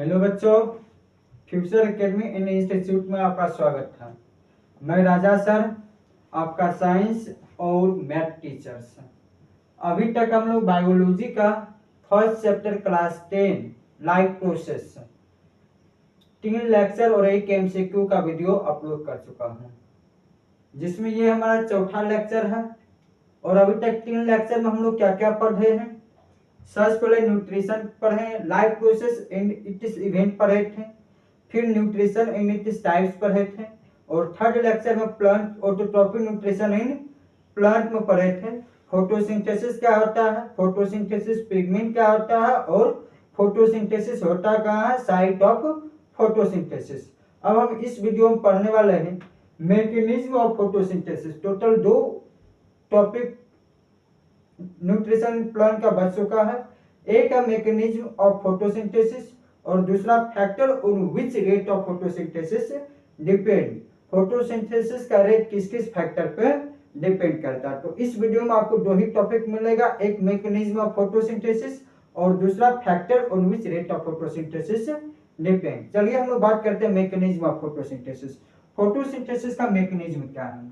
Hello बच्चों, future academy in institute में आपका स्वागत है। मैं राजा सर, आपका साइंस और मैथ टीचर्स। अभी तक हम लोग बायोलॉजी का first chapter class 10 life process 3 lecture और एक एमसीक्यू का वीडियो अपलोड कर चुका हूँ, जिसमें ये हमारा चौथा लेक्चर है। और अभी तक 3 लेक्चर में हम लोग क्या क्या पढ़े हैं। सबसे पहले न्यूट्रिशन पढ़े, life process and it's event पढ़े थे, फिर न्यूट्रिशन एंड इट्स टाइप्स पढ़े थे, और थर्ड लेक्चर में plant autotrophic nutrition in plant में पढ़े थे। फोटोसिंथेसिस क्या होता है, फोटोसिंथेसिस पिगमेंट क्या होता है, और फोटोसिंथेसिस होता कहाँ है, साइट ऑफ फोटोसिंथेसिस। अब हम इस वीडियो में पढ़ने वाले हैं mechanism of photosynthesis. Total 2 topic nutrition plant का बच चुका है। एक है मैकेनिज्म ऑफ फोटोसिंथेसिस और दूसरा factor on which rate of photosynthesis depend. Photosynthesis का रेट किस किस फैक्टर पे डिपेंड करता है। तो इस वीडियो में आपको 2 ही टॉपिक मिलेगा, एक मैकेनिज्म ऑफ फोटोसिंथेसिस और दूसरा factor on which rate of photosynthesis depend. चलिए हम लोग बात करते हैं मैकेनिज्म ऑफ फोटोसिंथेसिस। फोटोसिंथेसिस का मैकेनिज्म क्या है।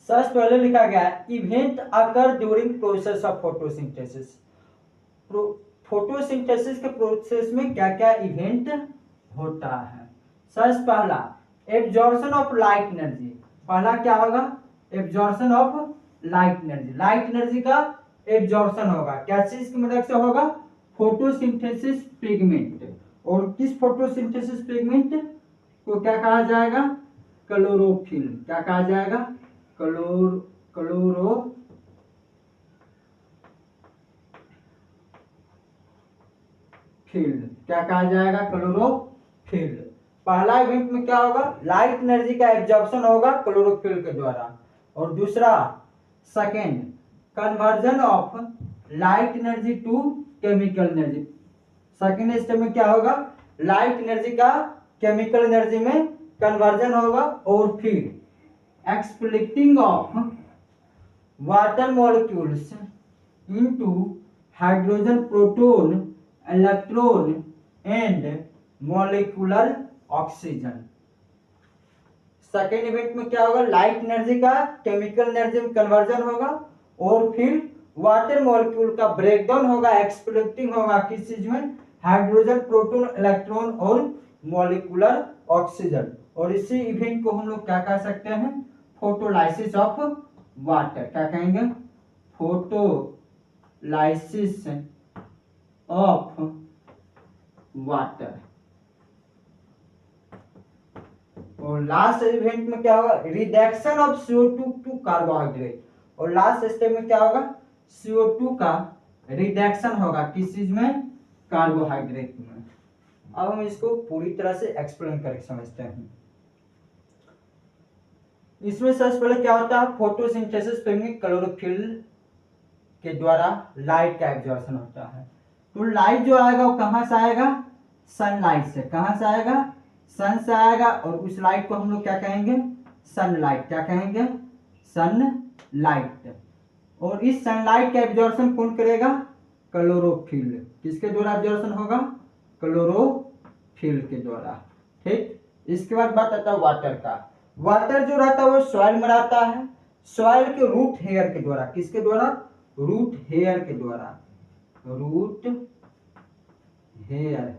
सबसे पहले लिखा गया है event occur during process of photosynthesis. Photosynthesis के प्रोसेस में क्या क्या इवेंट होता है। सबसे पहला एब्जॉर्प्शन ऑफ लाइट एनर्जी। पहला क्या होगा, absorption of light energy. Light energy का एब्जॉर्प्शन होगा, क्या चीज की मदद से होगा, फोटोसिंथेसिस पिगमेंट। और किस फोटोसिंथेसिस पिगमेंट को क्या कहा जाएगा, क्लोरोफिल। क्या कहा जाएगा, क्लोरोफिल। क्या कहा जाएगा, क्लोरोफिल। पहला इवेंट में क्या होगा, लाइट एनर्जी का एब्जॉर्प्शन होगा क्लोरोफिल के द्वारा। और दूसरा second conversion of light energy to chemical energy. Second step में क्या होगा, लाइट एनर्जी का केमिकल एनर्जी में कन्वर्जन होगा। और फिर splitting of water molecules into hydrogen, proton, electron and molecular oxygen. Second event में क्या होगा, लाइट एनर्जी का केमिकल एनर्जी में कन्वर्जन होगा और फिर वाटर मॉलिक्यूल का ब्रेकडाउन होगा, एक्सप्लिटिंग होगा किस चीज में, हाइड्रोजन, प्रोटॉन, इलेक्ट्रॉन और मॉलिक्यूलर ऑक्सीजन। और इसी इवेंट को हम लोग क्या कह सकते हैं, फोटोलाइसिस ऑफ वाटर। क्या कहेंगे, फोटोलाइसिस ऑफ वाटर। और लास्ट इवेंट में क्या होगा, reduction of CO2 to carbohydrate. और लास्ट स्टेप में क्या होगा, CO2 का रिडक्शन होगा किस चीज में, कार्बोहाइड्रेट में। अब हम इसको पूरी तरह से एक्सप्लेन करके समझते हैं। इसमें सबसे पहले क्या होता है, फोटोसिंथेसिस में क्लोरोफिल के द्वारा लाइट का एब्जॉर्प्शन होता है। तो लाइट जो आएगा वो कहां से आएगा, सनलाइट से। कहां से आएगा, सन से आएगा। और उस लाइट को हम लोग क्या कहेंगे, सनलाइट। क्या कहेंगे, सनलाइट। और इस सनलाइट का एब्जॉर्प्शन कौन करेगा, क्लोरोफिल। किसके द्वारा एब्जॉर्प्शन होगा, क्लोरोफिल के द्वारा। ठीक, इसके बाद बात आता है वाटर का। वाटर जो रहता है वो सॉइल में रहता है, सॉइल के रूट हेयर के द्वारा। किसके द्वारा, रूट हेयर के द्वारा। रूट हेयर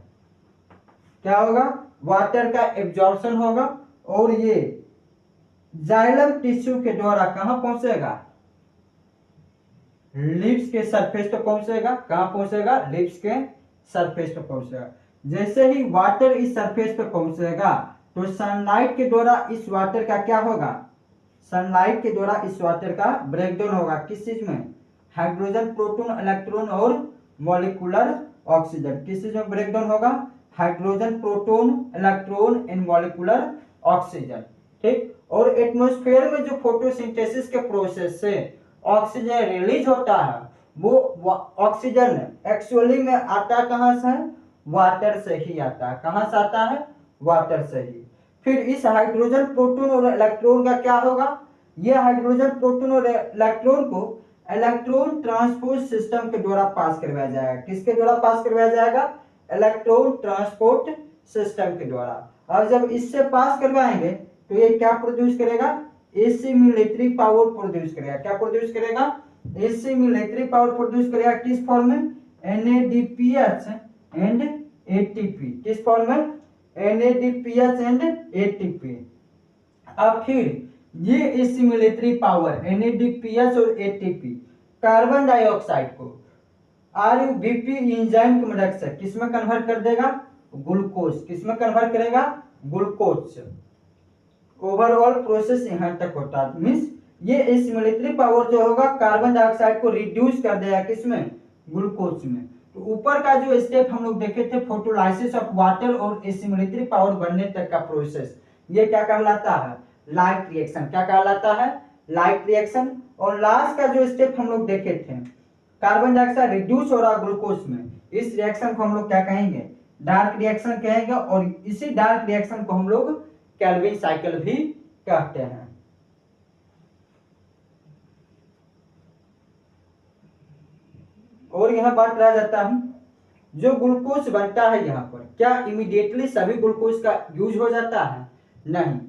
क्या होगा, वाटर का एब्जॉर्प्शन होगा। और ये जाइलम टिश्यू के द्वारा कहां पहुंचेगा, लिप्स के सरफेस पे पहुंचेगा। कहां पहुंचेगा, लिप्स के सरफेस पे पहुंचेगा। जैसे ही वाटर इस सरफेस पे पहुंचेगा तो सनलाइट के द्वारा इस वाटर का क्या होगा, सनलाइट के द्वारा इस वाटर का ब्रेकडाउन होगा किस चीज में, हाइड्रोजन, प्रोटॉन, इलेक्ट्रॉन और मॉलिक्यूलर ऑक्सीजन। किस चीज में ब्रेकडाउन होगा, hydrogen, proton, electron and molecular oxygen. ठीक, और एटमॉस्फेयर में जो फोटोसिंथेसिस के प्रोसेस से ऑक्सीजन रिलीज होता है, वो ऑक्सीजन एक्चुअली में आता कहां से है, वाटर से ही आता है। कहां से आता है, वाटर से ही। फिर इस हाइड्रोजन, प्रोटॉन और इलेक्ट्रॉन का क्या होगा, ये हाइड्रोजन, प्रोटॉन और इलेक्ट्रॉन को इलेक्ट्रॉन ट्रांसपोर्ट सिस्टम के द्वारा पास करवाया जाएगा। किसके द्वारा पास करवाया जाएगा, इलेक्ट्रॉन ट्रांसपोर्ट सिस्टम के द्वारा। अब जब इससे पास करवाएंगे तो ये क्या प्रोड्यूस करेगा, एसी मिलिट्री पावर प्रोड्यूस करेगा। क्या प्रोड्यूस करेगा, एसी मिलिट्री पावर प्रोड्यूस करेगा। किस फॉर्म में, NADPH एंड ATP। किस फॉर्म में, NADPH एंड ATP। अब फिर ये एसी मिलिट्री पावर NADPH और ATP कार्बन डाइऑक्साइड को RUBP एंजाइम की मदद से किसमें कन्वर्ट कर देगा, ग्लूकोज। किसमें कन्वर्ट करेगा, ग्लूकोज। ओवरऑल प्रोसेस यहां तक होता है। मींस ये एसी मिलिट्री पावर जो होगा कार्बन डाइऑक्साइड को रिड्यूस कर देगा किसमें, ग्लूकोज में। तो ऊपर का जो स्टेप हम लोग देखे थे फोटोलाइसिस ऑफ वाटर और एसी मिलिट्री पावर बनने तक का प्रोसेस, ये क्या कहलाता है, लाइट रिएक्शन। क्या कहलाता है, लाइट रिएक्शन। और लास्ट का जो स्टेप हम लोग देखे थे, कार्बन डाइऑक्साइड रिड्यूस हो रहा ग्लूकोज में, इस रिएक्शन को हम लोग क्या कहेंगे, डार्क रिएक्शन कहेंगे। और इसी डार्क रिएक्शन को हम लोग केल्विन साइकिल भी कहते हैं। और यहां बात रह जाता है, जो ग्लूकोज बनता है यहाँ पर, क्या इमीडिएटली सभी ग्लूकोज का यूज हो जाता है, नहीं।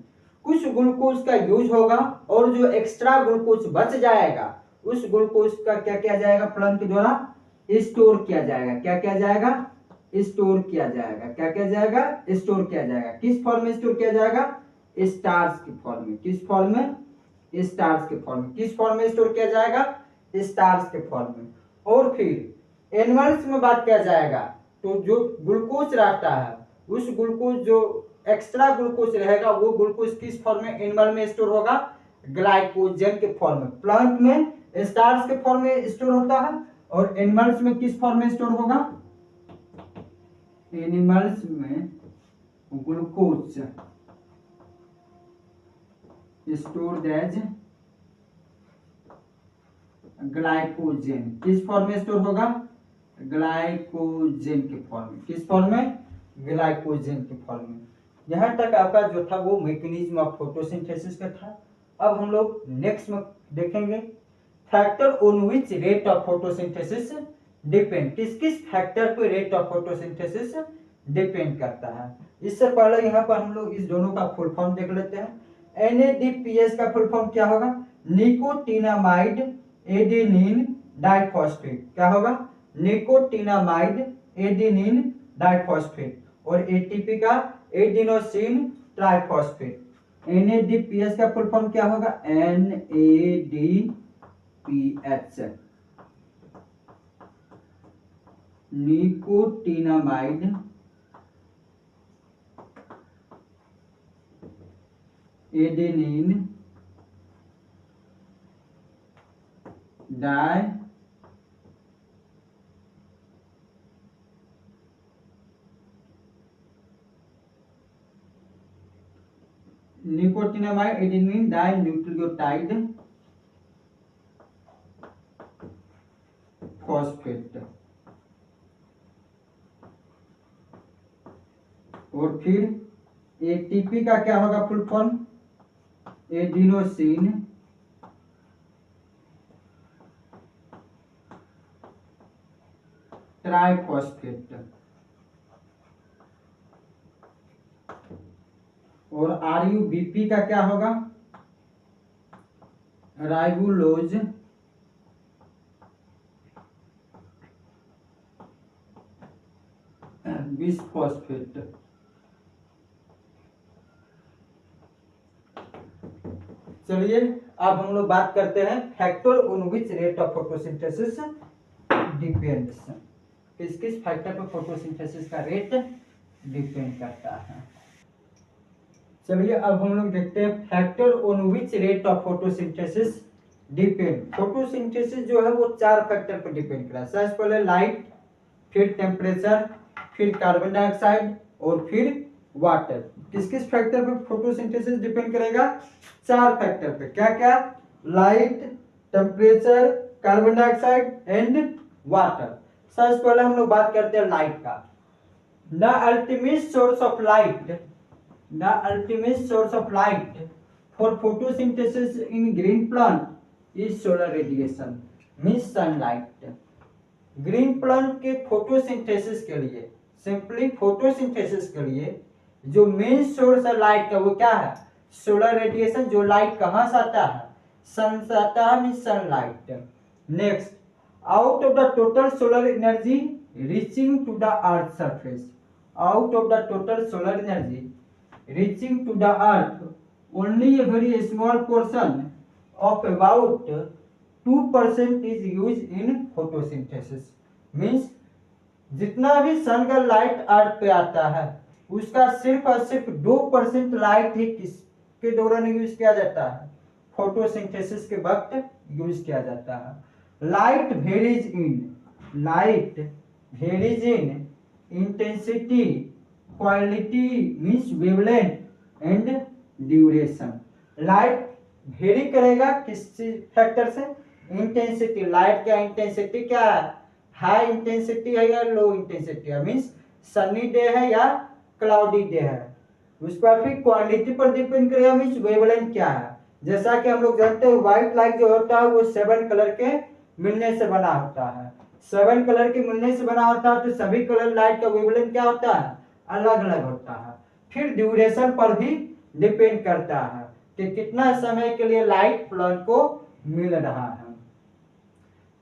कुछ ग्लूकोज का यूज होगा और जो एक्स्ट्रा ग्लूकोज बच जाएगा उस ग्लूकोज का क्या किया जाएगा, प्लांट के द्वारा स्टोर किया जाएगा। क्या किया जाएगा, स्टोर किया जाएगा। क्या किया जाएगा, स्टोर किया जाएगा। किस फॉर्म में स्टोर किया जाएगा, स्टार्च के फॉर्म में। किस फॉर्म में, स्टार्च के फॉर्म में। किस फॉर्म में स्टोर किया जाएगा, स्टार्च के फॉर्म में। और फिर एनिमल्स में बात किया जाएगा तो जो ग्लूकोज रहता है उस ग्लूकोज जो एक्स्ट्रा ग्लूकोज रहेगा वो ग्लूकोज किस फॉर्म में, एनिमल में स्टोर होगा, ग्लाइकोजन के फॉर्म में। प्लांट में स्टार्च के फॉर्म में स्टोर होता है और एनिमल्स में किस फॉर्म में स्टोर होगा, एनिमल्स में ग्लूकोज स्टोर्ड एज ग्लाइकोजन। किस फॉर्म में स्टोर होगा, ग्लाइकोजन के फॉर्म में। किस फॉर्म में, ग्लाइकोजन के फॉर्म में। यहां तक आपका जो था वो मैकेनिज्म ऑफ फोटोसिंथेसिस का था। अब हम लोग नेक्स्ट में देखेंगे factor on which rate of photosynthesis depend. किस किस फैक्टर पे रेट ऑफ फोटोसिंथेसिस डिपेंड करता है। इससे पहले यहाँ पर हम लोग इस दोनों का फुल फॉर्म देख लेते हैं। NADPH का फुल फॉर्म क्या होगा, निकोटिनामाइड एडेनिन डाइफॉस्फेट। क्या होगा, निकोटिनामाइड एडेनिन डाइफॉस्फेट। और ATP का एडिनोसिन ट्राइफॉस्फेट। NADPH का फुल फॉर्म क्या होगा, NADPH nicotinamide adenine di nicotinamide adenine di nucleotide phosphate. और फिर ATP का क्या होगा फुल फॉर्म, एडिनोसिन ट्राइफॉस्फेट। और RUBP का क्या होगा, राइबुलोज बिसफॉस्फेट। चलिए अब हम लोग बात करते हैं factor on which rate of photosynthesis depends. किस किस फैक्टर पर फोटोसिंथेसिस का रेट डिपेंड करता है। चलिए अब हम लोग देखते हैं factor on which rate of photosynthesis depend. Photosynthesis जो है वो 4 फैक्टर पर डिपेंड कर रहा है। सबसे पहले लाइट, फिर टेम्परेचर, फिर कार्बन डाइऑक्साइड और फिर वाटर। किस किस फैक्टर पे फोटोसिंथेसिस डिपेंड करेगा, 4 फैक्टर पे। क्या क्या, light, temperature, carbon dioxide and water. सबसे पहले हम लोग बात करते हैं लाइट का। The ultimate source of light, the ultimate source of light for photosynthesis in green plant is solar radiation means sunlight. Green plant के फोटोसिंथेसिस के लिए सिंपली फोटोसिंथेसिस के लिए जो मेन सोर्स है लाइट का वो क्या है, सोलर रेडिएशन। जो लाइट कहाँ से आता है, सन से आता है, mean sunlight. Next, out of the total solar energy reaching to the earth surface, out of the total solar energy reaching to the earth only a very small portion of about 2% is used in photosynthesis। Means जितना भी सन का light अर्थ पे आता है उसका सिर्फ और सिर्फ 2% लाइट ही किसके दौरान यूज किया जाता है, फोटोसिंथेसिस के वक्त यूज किया जाता है। Light varies in intensity, quality means wavelength and duration. Light very करेगा किस फैक्टर से, इंटेंसिटी। लाइट का इंटेंसिटी क्या है, हाई इंटेंसिटी है या लो इंटेंसिटी है, मीन्स सनी डे है या क्लाउडी डे है। उसका फिर क्वालिटी पर डिपेंड करेगा, मीन्स वेवलेंथ क्या है। जैसा कि हम लोग जानते हैं व्हाइट लाइट जो होता है वो 7 कलर के मिलने से बना होता है, 7 कलर के मिलने से बना होता है, तो सभी कलर लाइट का वेवलेंथ क्या होता है, अलग अलग होता है। फिर ड्यूरेशन पर भी डिपेंड करता है कि कितना समय के लिए लाइट प्लांट को मिल रहा है।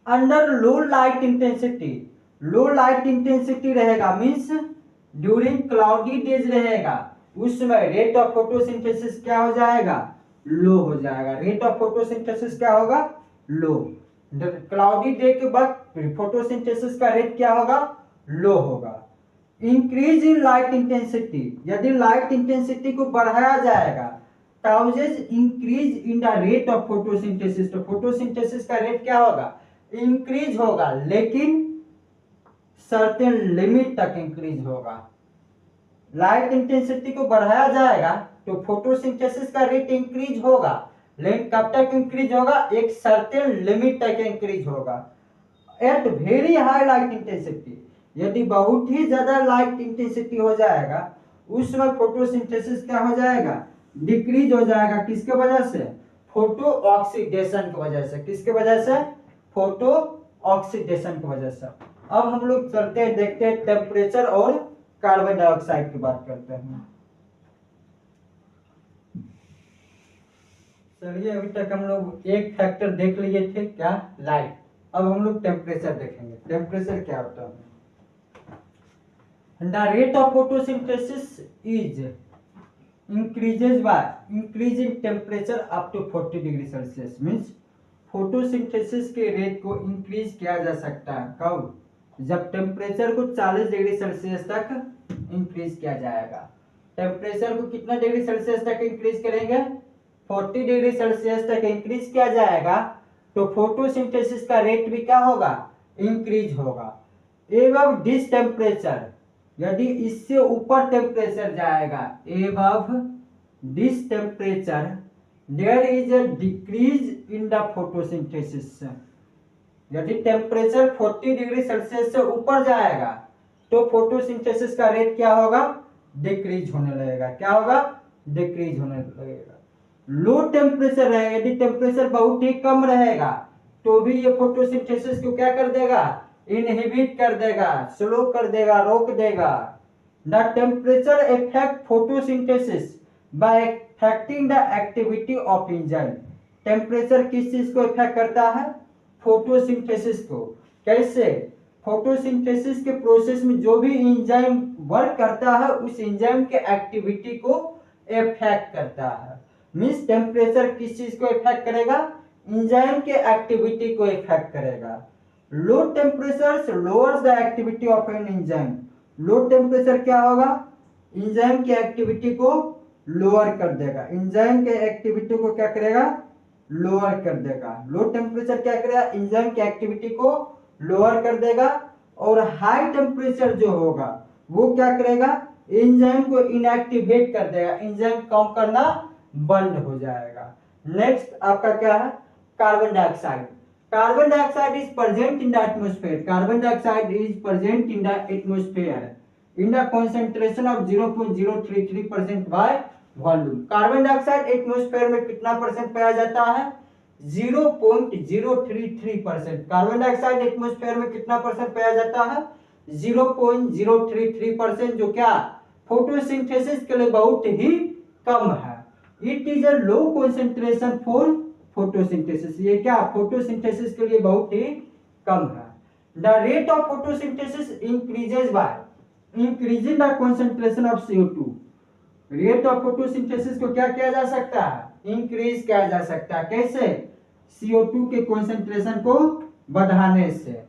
अंडर लो लाइट इंटेंसिटी, लो लाइट इंटेंसिटी रहेगा मींस ड्यूरिंग क्लाउडी डेज रहेगा, उस समय रेट ऑफ फोटोसिंथेसिस क्या हो जाएगा, लो हो जाएगा। रेट ऑफ फोटोसिंथेसिस क्या होगा, लो। क्लाउडी डे के वक्त फोटोसिंथेसिस का रेट क्या होगा, लो होगा। इंक्रीज इन लाइट इंटेंसिटी, यदि लाइट इंटेंसिटी को बढ़ाया जाएगा, causes increase in the rate of photosynthesis, तो फोटोसिंथेसिस का रेट क्या होगा, इंक्रीज होगा, लेकिन सर्टेन लिमिट तक इंक्रीज होगा। लाइट इंटेंसिटी को बढ़ाया जाएगा तो फोटोसिंथेसिस का रेट इंक्रीज होगा, लेकिन कब तक इंक्रीज होगा, एक सर्टेन लिमिट तक इंक्रीज होगा। At very high light intensity, यदि बहुत ही ज्यादा लाइट इंटेंसिटी हो जाएगा उस समय फोटोसिंथेसिस क्या हो जाएगा, डिक्रीज हो जाएगा। किसके वजह से, फोटो ऑक्सीडेशन की वजह से। किसके वजह से, फोटो ऑक्सीडेशन की वजह से। अब हम लोग चलते हैं, देखते हैं टेम्परेचर और कार्बन डाइऑक्साइड की बात करते हैं। चलिए अभी तक हम लोग एक फैक्टर देख लिए थे, क्या, लाइट। अब हम लोग टेम्परेचर देखेंगे। टेम्परेचर क्या होता है, the rate of photosynthesis is increases by increase in temperature up to 40 degree Celsius. Means photosynthesis के रेट को इंक्रीज किया जा सकता है, कब, जब टेम्परेचर को 40 डिग्री सेल्सियस तक इंक्रीज किया जाएगा। टेम्परेचर को कितना डिग्री सेल्सियस तक इंक्रीज करेंगे, 40 डिग्री सेल्सियस तक इंक्रीज किया जाएगा, तो फोटोसिंथेसिस का रेट भी क्या होगा, इंक्रीज होगा। एवं दिस टेम्परेचर, यदि इससे ऊपर टेम्परेचर जाएगा, above this temperature there is a decrease in the photosynthesis. यदि टेम्परेचर 40 डिग्री सेल्सियस से ऊपर जाएगा तो फोटोसिंथेसिस का रेट क्या होगा, डिक्रीज होने लगेगा। क्या होगा, डिक्रीज होने लगेगा। लो टेम्परेचर रहेगा, यदि टेम्परेचर बहुत ही कम रहेगा तो भी ये फोटोसिंथेसिस को क्या कर देगा, इनहिबिट कर देगा, स्लो कर देगा, रोक देगा। The temperature affect photosynthesis by affecting the activity of enzyme. Temperature किस चीज को इफेक्ट करता है, फोटोसिंथेसिस को। कैसे, फोटोसिंथेसिस के प्रोसेस में जो भी एंजाइम वर्क करता है उस एंजाइम के एक्टिविटी को इफेक्ट करता है। मींस टेम्परेचर किस चीज को इफेक्ट करेगा, एंजाइम के एक्टिविटी को इफेक्ट करेगा। Low temperature lowers the activity of an enzyme. Low temperature क्या होगा, एंजाइम की एक्टिविटी को लोअर कर देगा, एंजाइम के एक्टिविटी को क्या करेगा, लोअर कर देगा। लो टेम्परेचर क्या करेगा, एंजाइम की एक्टिविटी को लोअर कर देगा। और हाई टेम्परेचर जो होगा वो क्या करेगा, एंजाइम को इनएक्टिवेट कर देगा, एंजाइम काम करना बंद हो जाएगा। नेक्स्ट आपका क्या है, carbon dioxide. Carbon dioxide is present in the atmosphere. Carbon dioxide is present in the atmosphere in the concentration of 0.033% by volume. Carbon dioxide atmosphere में कितना परसेंट पाया जाता है, 0.033%। कार्बन डाइऑक्साइड एटमॉस्फेयर में कितना परसेंट पाया जाता है, 0.033%, जो क्या फोटोसिंथेसिस के लिए बहुत ही कम है। It is a low concentration for photosynthesis, ये क्या फोटोसिंथेसिस के लिए बहुत ही कम है। The rate of photosynthesis increases by increasing the concentration of CO2। Rate of photosynthesis को क्या किया जा सकता है, इंक्रीज किया जा सकता है। कैसे, CO2 के कंसेंट्रेशन को बढ़ाने से।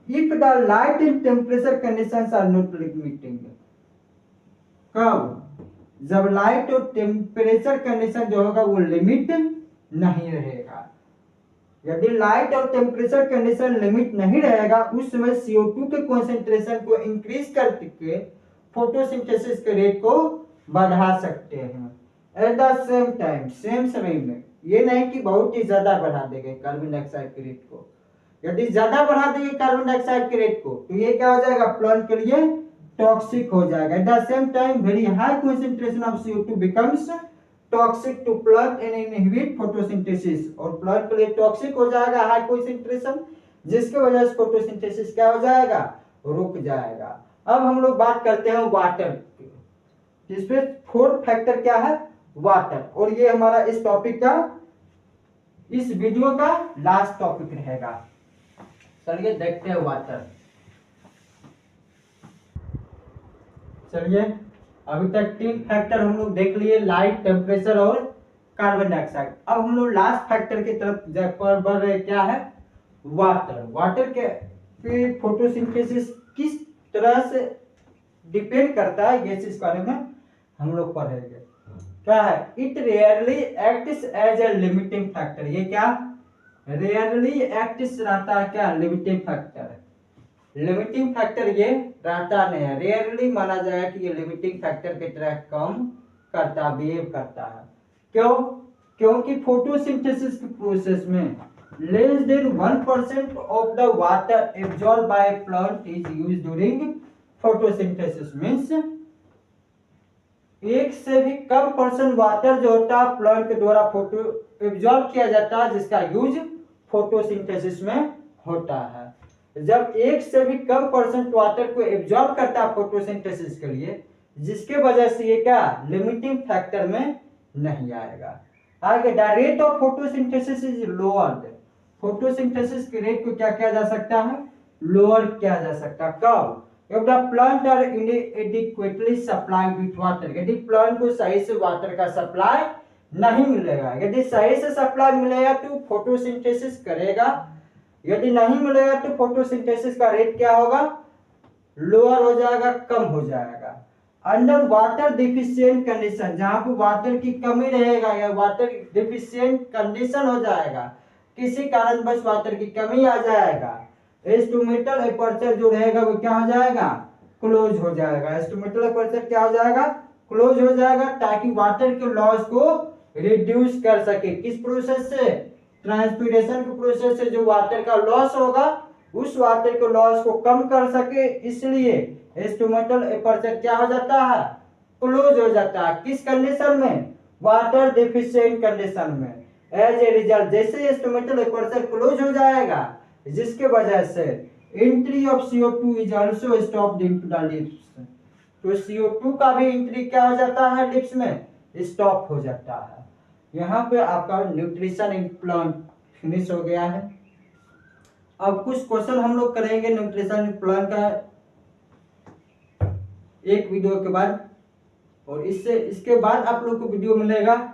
If the light and temperature conditions are not limiting, कब, जब लाइट और टेम्परेचर कंडीशन जो होगा वो लिमिट नहीं रहेगा। यदि लाइट और टेम्परेचर कंडीशन लिमिट नहीं रहेगा उस समय CO2 के कंसेंट्रेशन को इंक्रीज करके फोटोसिंथेसिस के रेट को बढ़ा सकते हैं। Eight the same time, same समय में, ये नहीं कि बहुत ही ज्यादा बढ़ा देंगे कार्बन डाइऑक्साइड के रेट को। यदि ज्यादा बढ़ा देंगे कार्बन डाइऑक्साइड के रेट को तो ये क्या हो जाएगा, प्लांट के लिए टॉक्सिक हो जाएगा। At the same time very high concentration of CO2 becomes toxic to plant and inhibit photosynthesis, और प्लांट के लिए टॉक्सिक हो जाएगा हाई कंसेंट्रेशन, जिसके वजह से फोटोसिंथेसिस क्या हो जाएगा, रुक जाएगा। अब हम लोग बात करते हैं वाटर की, जिसमें फोर्थ फैक्टर क्या है, वाटर, और ये हमारा इस टॉपिक का, इस वीडियो का लास्ट टॉपिक रहेगा। चलिए देखते हैं वाटर। चलिए अभी तक 3 फैक्टर हम लोग देख लिए, लाइट, टेम्परेचर और कार्बन डाइऑक्साइड। अब हम लोग लास्ट फैक्टर की तरफ बढ़ रहे, क्या है, वाटर। वाटर के फोटोसिंथेसिस किस तरह से डिपेंड करता है, ये चीज बारे में हम लोग पढ़ेंगे। क्या है, it rarely acts as a limiting factor, ये क्या रेयरली एक्ट्स रहता है, क्या लिमिटिंग फैक्टर। लिमिटिंग फैक्टर ये रहता नहीं है, रेयरली माना जाएगा कि ये लिमिटिंग फैक्टर की तरह कम करता, बिहेव करता है। क्यों, क्योंकि फोटोसिंथेसिस की प्रोसेस में less than 1% of the water absorb by plant is used during photosynthesis. Means 1 से भी कम परसेंट वाटर जो होता है प्लांट के द्वारा फोटो एब्जॉर्ब किया जाता है, जिसका यूज फोटोसिंथेसिस में होता है। जब 1 से भी कम परसेंट वाटर को एब्जॉर्ब करता है फोटोसिंथेसिस के लिए, जिसके वजह से ये क्या लिमिटिंग फैक्टर में नहीं आएगा। आगे, the rate of photosynthesis is lowered, photosynthesis के रेट को क्या किया जा सकता है, लोअर किया जा सकता है। कब, if the plant are inadequately supplied with water, यदि प्लांट को सही से वाटर का सप्लाई नहीं मिलेगा। यदि सही से सप्लाई मिलेगा तो फोटोसिंथेसिस करेगा, यदि नहीं मिलेगा तो फोटोसिंथेसिस का रेट क्या होगा, लोअर हो जाएगा, कम हो जाएगा। अंडर वाटर डिफिशियंट कंडीशन, जहां पर वाटर की कमी रहेगा या वाटर डिफिशियंट कंडीशन हो जाएगा, किसी कारणवश वाटर की कमी आ जाएगा, इंस्ट्रूमेंटल एपर्चर जो रहेगा वो क्या हो जाएगा, क्लोज हो जाएगा। इंस्ट्रूमेंटल एपर्चर क्या हो जाएगा, क्लोज हो जाएगा, ताकि वाटर के लॉस को रिड्यूस कर सके। किस प्रोसेस से, ट्रांसपीरेशन के प्रोसेस से जो वाटर का लॉस होगा उस वाटर के लॉस को कम कर सके, इसलिए इंस्ट्रूमेंटल एपर्चर क्या हो जाता है, क्लोज हो जाता है। किस कंडीशन में, वाटर डेफिशिएंट कंडीशन में। एज ए रिजल्ट, जैसे इंस्ट्रूमेंटल एपर्चर क्लोज हो जाएगा, जिसके वजह से entry of CO2 is also stopped into the lips, तो CO2 का भी एंट्री क्या हो जाता है, लिप्स में स्टॉप हो जाता है। यहाँ पे आपका न्यूट्रिशन इन प्लांट फिनिश हो गया है। अब कुछ क्वेश्चन हम लोग करेंगे न्यूट्रिशन इन प्लांट का एक वीडियो के बाद, और इसके बाद आप लोग को वीडियो मिलेगा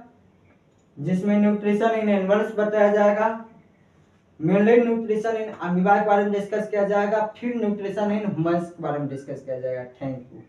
जिसमें न्यूट्रिशन इन एनिमल्स बताया जाएगा, मेनली न्यूट्रिशन इन अमीबा के बारे में डिस्कस किया जाएगा, फिर न्यूट्रिशन इन ह्यूमंस के बारे में डिस्कस किया जाएगा। Thank you.